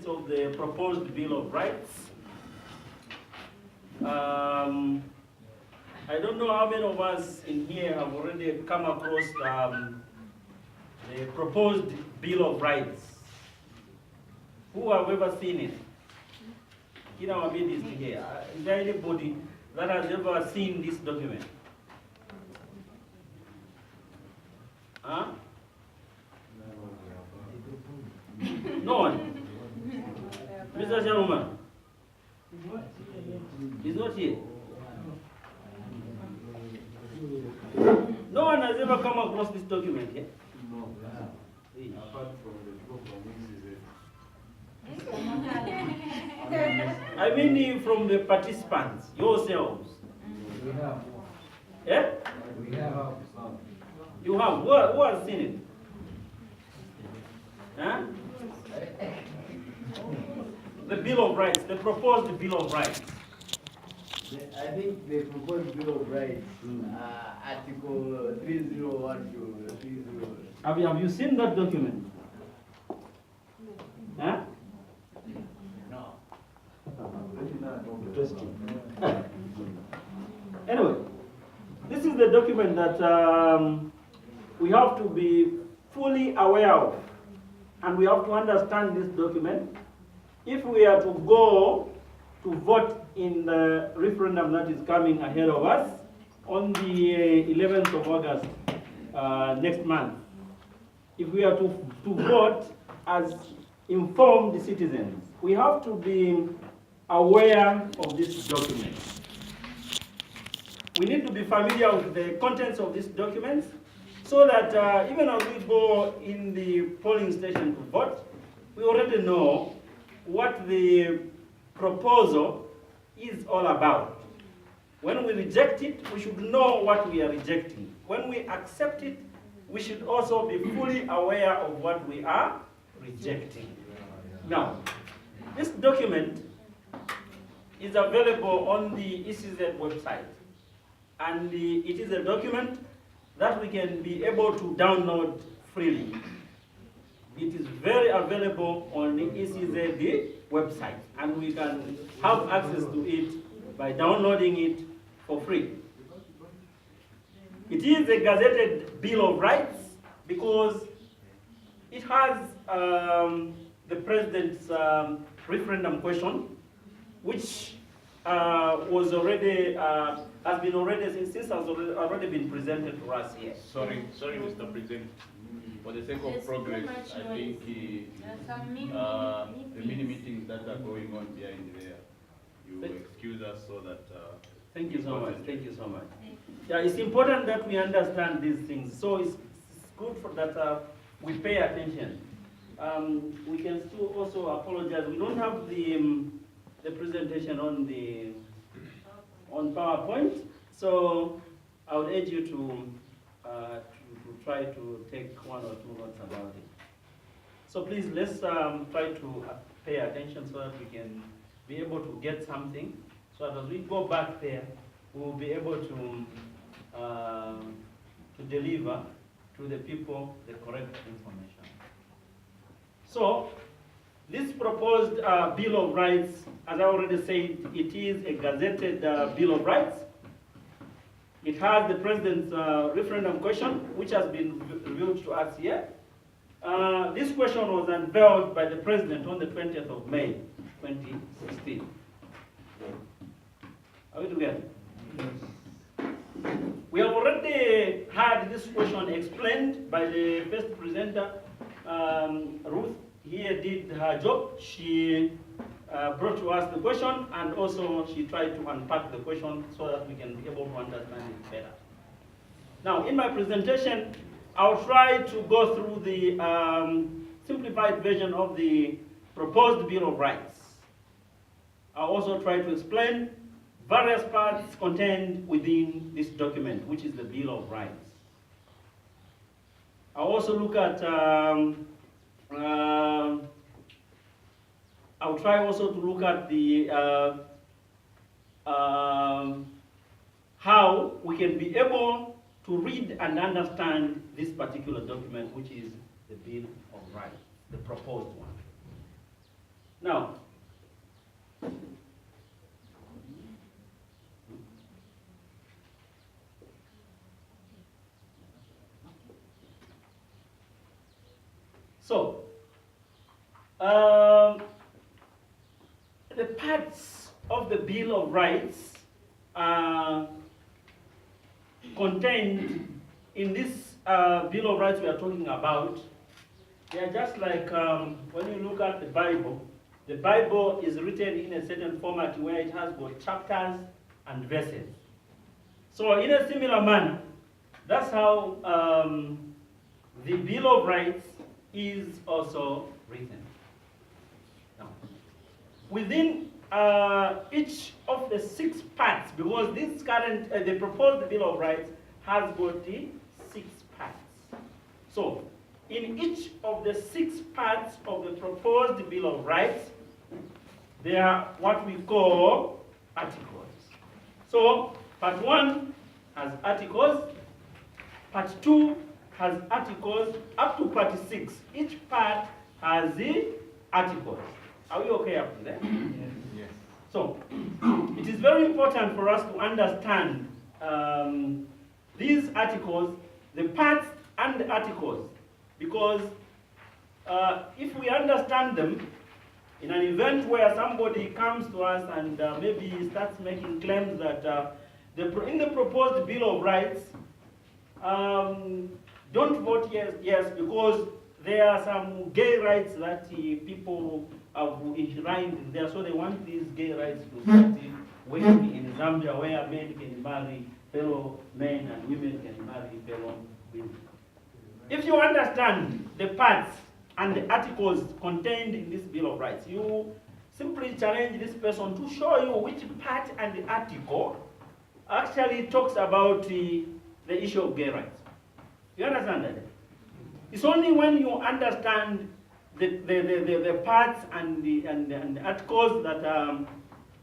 contents of the proposed Bill of Rights. I don't know how many of us in here have already come across the proposed Bill of Rights. Who have ever seen it? In our midst here, is there anybody that has ever seen this document? Huh? No one? Mr. Sharuma? He's not here. No one has ever come across this document yet? No. Apart from the people from I mean from the participants, yourselves. We have. Yeah? We have some. You have? Who has seen it? Huh? The Bill of Rights, the proposed Bill of Rights. I think the proposed Bill of Rights, Article 301 to 301. Have you seen that document? Huh? No. Anyway, this is the document that we have to be fully aware of, and we have to understand this document if we are to go to vote in the referendum that is coming ahead of us on the 11th of August next month. If we are to vote as informed citizens, we have to be aware of this document. We need to be familiar with the contents of this document so that even as we go in the polling station to vote, we already know what the proposal is all about. When we reject it, we should know what we are rejecting. When we accept it, we should also be fully aware of what we are rejecting. Now, this document is available on the ECZ website, and it is a document that we can be able to download freely. It is very available on the ECZ website, and we can have access to it by downloading it for free. It is a gazetted Bill of Rights because it has the president's referendum question, which was already has been already been presented to us here. Sorry, Mr. President. For the sake of progress, I think the mini meetings that are going on behind there, you excuse us so that. Thank you so much. Thank you so much. Yeah, it's important that we understand these things. So it's good for that we pay attention. We can still also apologize. We don't have the presentation on PowerPoint, so I would urge you to try to take one or two notes about it. So please, let's try to pay attention so that we can be able to get something, so that as we go back there, we will be able to deliver to the people the correct information. So, this proposed Bill of Rights, as I already said, it is a gazetted Bill of Rights. It has the president's referendum question, which has been revealed to us here. This question was unveiled by the president on the 20th of May, 2016. Are we together? Yes. We have already had this question explained by the first presenter, Ruth. Here did her job. She brought to us the question, and also she tried to unpack the question so that we can be able to understand it better. Now, in my presentation, I'll try to go through the simplified version of the proposed Bill of Rights. I'll also try to explain various parts contained within this document, which is the Bill of Rights. I'll also look at I'll try also to look at the how we can be able to read and understand this particular document, which is the Bill of Rights, the proposed one. Now, so, the parts of the Bill of Rights are contained in this Bill of Rights we are talking about. They are just like when you look at the Bible is written in a certain format where it has both chapters and verses. So in a similar manner, that's how the Bill of Rights is also written. Now, within each of the 6 parts, because this current, the proposed Bill of Rights has got the 6 parts. So, in each of the 6 parts of the proposed Bill of Rights, there are what we call articles. So, part 1 has articles, part 2 has articles, up to part 6. Each part has the articles. Are we okay up to there? Yes. So, it is very important for us to understand these articles, the parts and the articles, because if we understand them, in an event where somebody comes to us and maybe starts making claims that in the proposed Bill of Rights, don't vote yes because there are some gay rights that people have enshrined there, so they want these gay rights to start working in Zambia, where men can marry fellow men and women can marry fellow women. If you understand the parts and the articles contained in this Bill of Rights, you simply challenge this person to show you which part and the article actually talks about the issue of gay rights. You understand that? It's only when you understand the parts and the articles that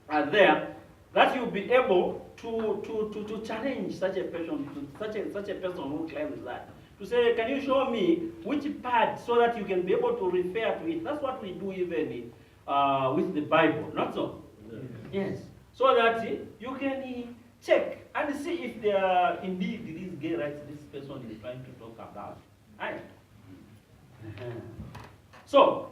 are there that you'll be able to challenge such a person, such a person who claims that. To say, can you show me which part so that you can be able to refer to it? That's what we do even with the Bible, not so? Yes. So that you can check and see if there are indeed these gay rights this person is trying to talk about. Right? So,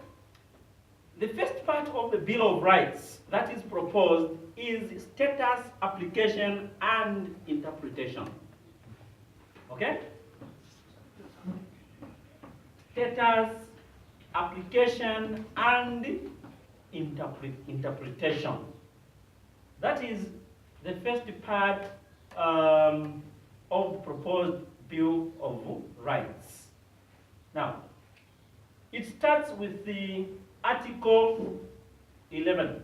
the first part of the Bill of Rights that is proposed is status, application, and interpretation. Okay? Status, application, and interpretation. That is the first part of the proposed Bill of Rights. Now, it starts with the Article 11.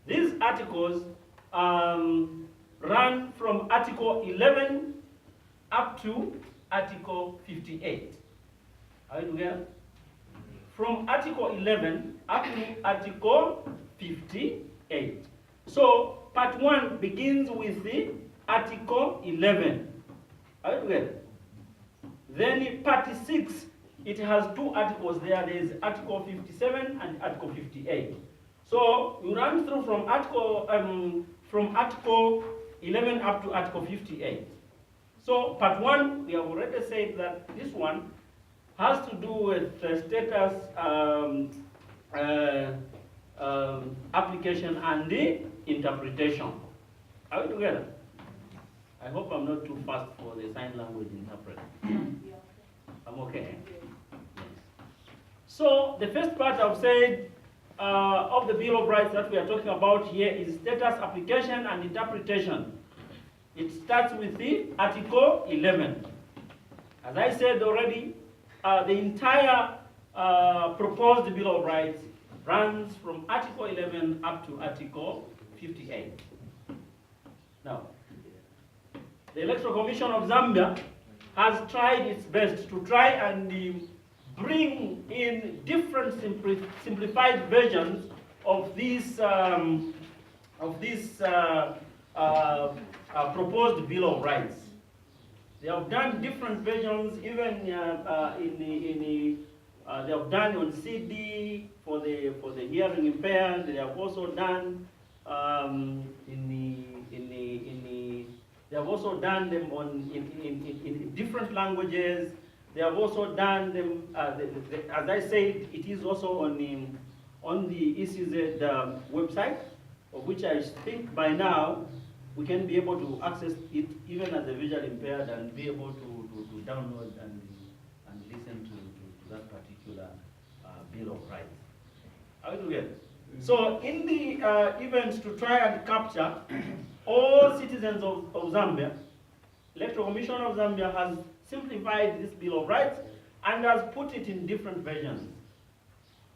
These articles run from Article 11 up to Article 58. Are you together? From Article 11 up to Article 58. So, part 1 begins with the Article 11. Are you together? Then part 6, it has 2 articles there. There is Article 57 and Article 58. So, you run through from Article 11 up to Article 58. So, part 1, we have already said that this one has to do with status, application, and the interpretation. Are we together? I hope I'm not too fast for the sign language interpreter. I'm okay. Yes. So, the first part I've said of the Bill of Rights that we are talking about here is status, application, and interpretation. It starts with the Article 11. As I said already, the entire proposed Bill of Rights runs from Article 11 up to Article 58. Now, the Electoral Commission of Zambia has tried its best to try and bring in different simplified versions of these proposed Bill of Rights. They have done different versions, even they have done on CD for the hearing impaired. They have also done they have also done them in different languages. They have also done them, as I said, it is also on the ECZ website, of which I think by now we can be able to access it even as a visually impaired and be able to download and listen to that particular Bill of Rights. Are we together? So in the event to try and capture all citizens of Zambia, Electoral Commission of Zambia has simplified this Bill of Rights and has put it in different versions.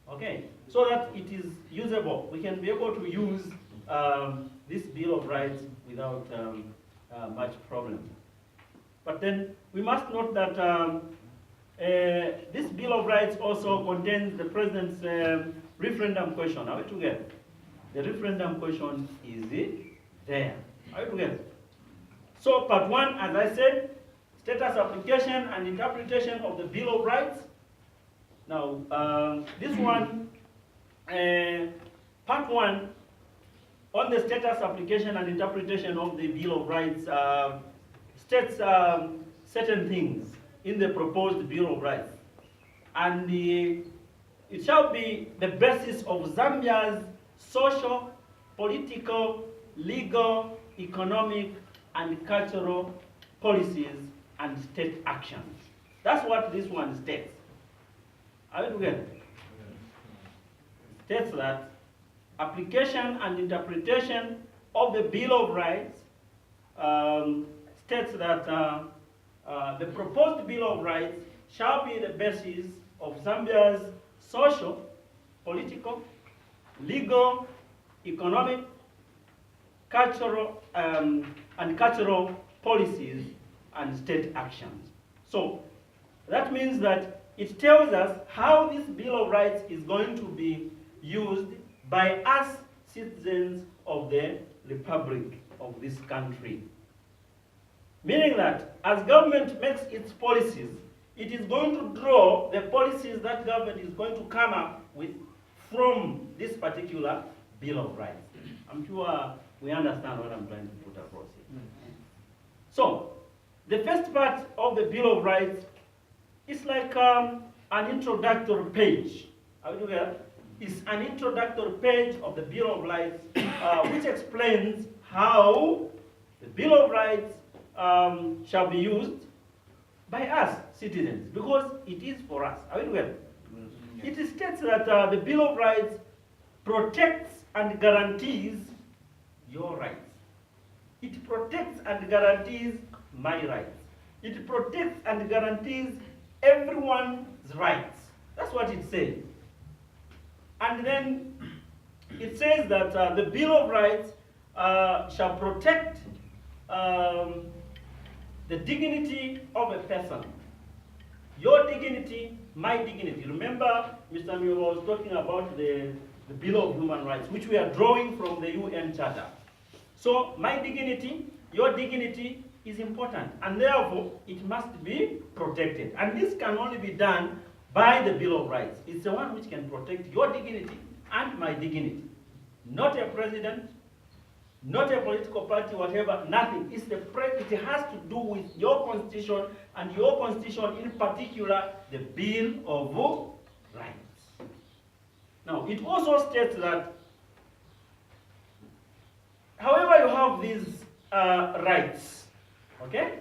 Okay, so that it is usable. We can be able to use this Bill of Rights without much problem. But then we must note that this Bill of Rights also contains the President's referendum question. Are we together? The referendum question is there. Are we together? So part one, as I said, status application and interpretation of the Bill of Rights. Now, this one, part one, on the status application and interpretation of the Bill of Rights, states certain things in the proposed Bill of Rights. And it shall be the basis of Zambia's social, political, legal, economic, and cultural policies and state actions. That's what this one states. Are we together? It states that application and interpretation of the Bill of Rights states that the proposed Bill of Rights shall be the basis of Zambia's social, political, legal, economic, cultural, and cultural policies and state actions. So that means that it tells us how this Bill of Rights is going to be used by us citizens of the Republic of this country. Meaning that as government makes its policies, it is going to draw the policies that government is going to come up with from this particular Bill of Rights. I'm sure we understand what I'm trying to put across here. So, the first part of the Bill of Rights is like an introductory page. Are we together? It's an introductory page of the Bill of Rights which explains how the Bill of Rights shall be used by us citizens, because it is for us. Are we together? It states that the Bill of Rights protects and guarantees your rights. It protects and guarantees my rights. It protects and guarantees everyone's rights. That's what it says. And then it says that the Bill of Rights shall protect the dignity of a person. Your dignity, my dignity. Remember, Mr. Mio was talking about the Bill of Human Rights, which we are drawing from the UN Charter. So my dignity, your dignity is important, and therefore it must be protected. And this can only be done by the Bill of Rights. It's the one which can protect your dignity and my dignity. Not a president, not a political party, whatever, nothing. It has to do with your constitution, and your constitution in particular, the Bill of Rights. Now, it also states that however you have these rights, okay?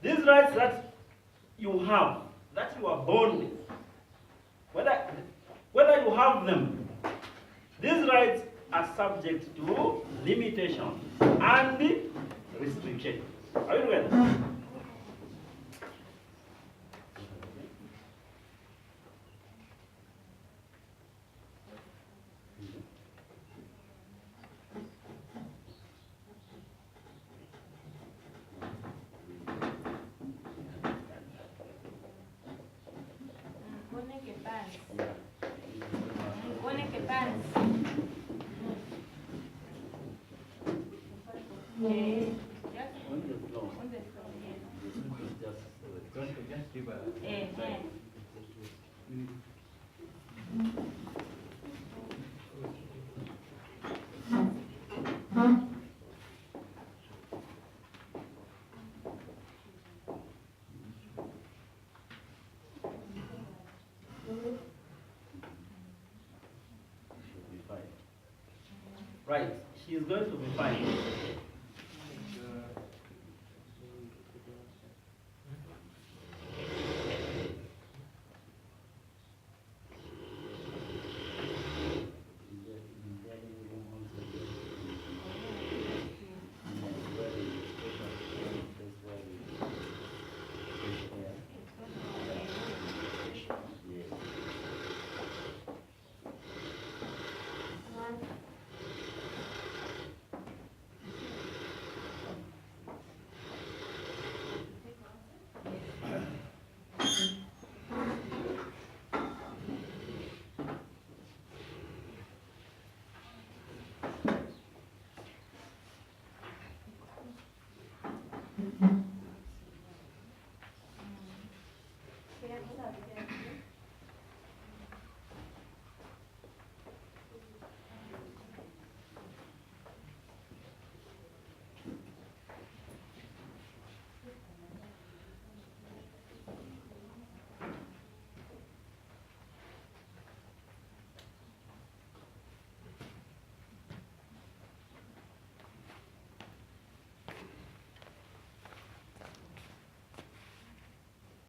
These rights that you have, that you are born with, whether you have them, these rights are subject to limitations and restrictions. Are you together? Right, he is going to be fined.